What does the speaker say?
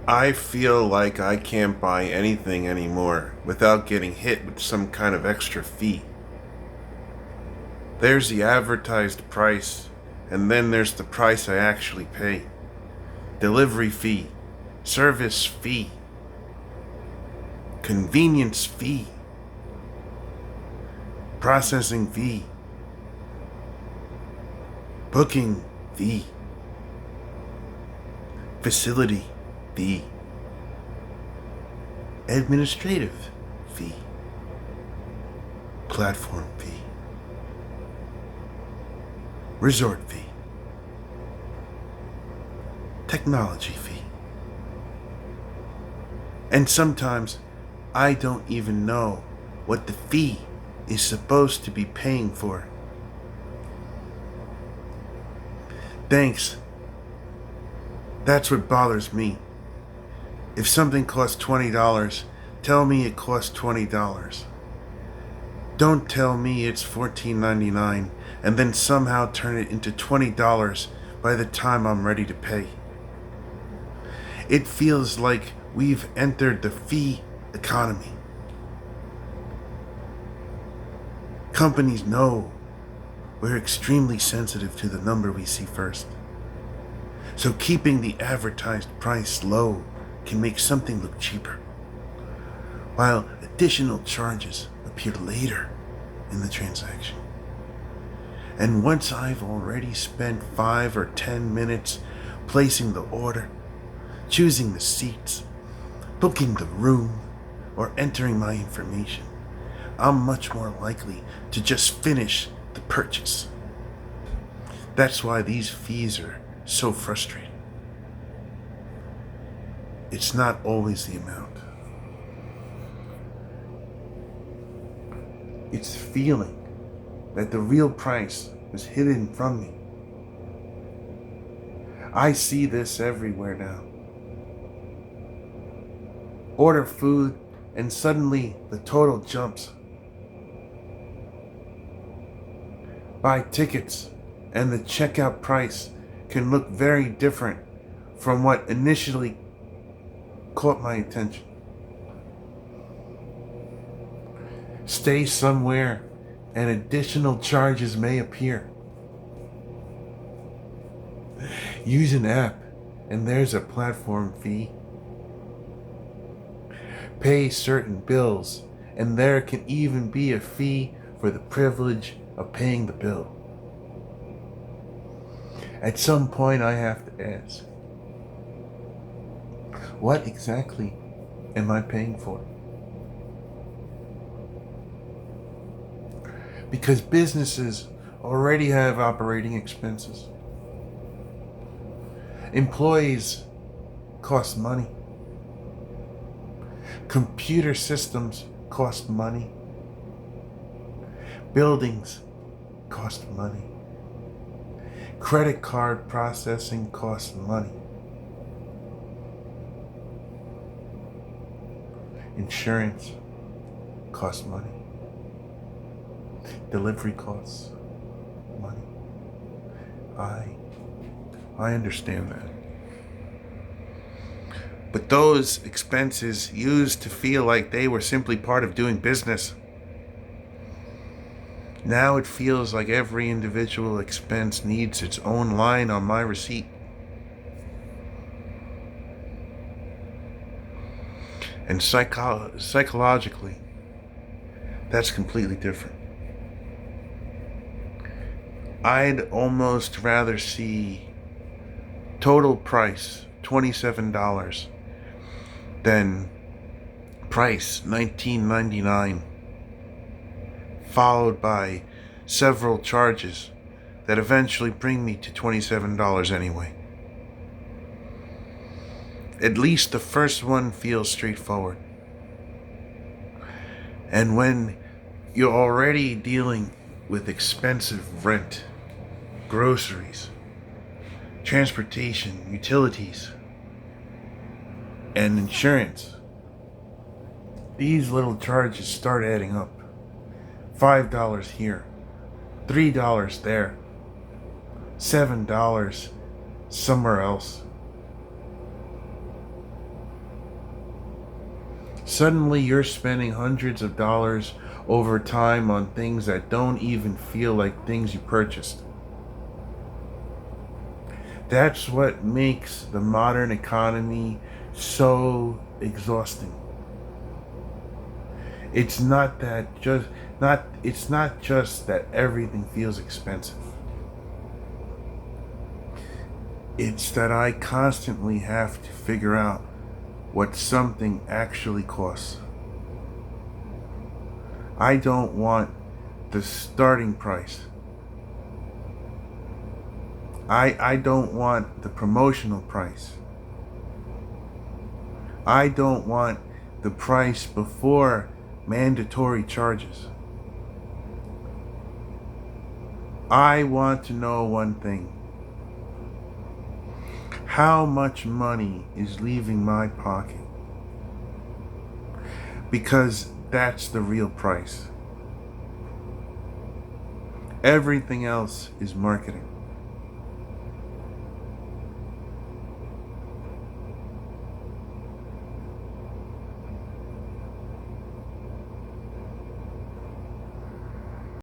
I feel like I can't buy anything anymore without getting hit with some kind of extra fee. There's the advertised price, and then there's the price I actually pay. Delivery fee, service fee, convenience fee, processing fee, booking fee, facility fee, administrative fee, platform fee, resort fee, technology fee. And sometimes I don't even know what the fee is supposed to be paying for. Thanks. That's what bothers me. If something costs $20, tell me it costs $20. Don't tell me it's $14.99 and then somehow turn it into $20 by the time I'm ready to pay. It feels like we've entered the fee economy. Companies know we're extremely sensitive to the number we see first. So keeping the advertised price low can make something look cheaper, while additional charges appear later in the transaction. And once I've already spent 5 or 10 minutes placing the order, choosing the seats, booking the room, or entering my information, I'm much more likely to just finish the purchase. That's why these fees are so frustrating. It's not always the amount. It's the feeling that the real price was hidden from me. I see this everywhere now. Order food and suddenly the total jumps. Buy tickets and the checkout price can look very different from what initially caught my attention. Stay somewhere and additional charges may appear. Use an app and there's a platform fee. Pay certain bills and there can even be a fee for the privilege of paying the bill. At some point I have to ask, what exactly am I paying for? Because businesses already have operating expenses. Employees cost money. Computer systems cost money. Buildings cost money. Credit card processing costs money. Insurance costs money. Delivery costs money. I understand that. But those expenses used to feel like they were simply part of doing business. Now it feels like every individual expense needs its own line on my receipt. And psychologically, that's completely different. I'd almost rather see total price $27 than price $19.99, followed by several charges that eventually bring me to $27 anyway. At least the first one feels straightforward. And when you're already dealing with expensive rent, groceries, transportation, utilities, and insurance, these little charges start adding up. $5 here, $3 there, $7 somewhere else. Suddenly you're spending hundreds of dollars over time on things that don't even feel like things you purchased. That's what makes the modern economy so exhausting. It's not that just not it's not just that everything feels expensive. It's that I constantly have to figure out what something actually costs. I don't want the starting price. I don't want the promotional price. I don't want the price before mandatory charges. I want to know one thing. How much money is leaving my pocket? Because that's the real price. Everything else is marketing.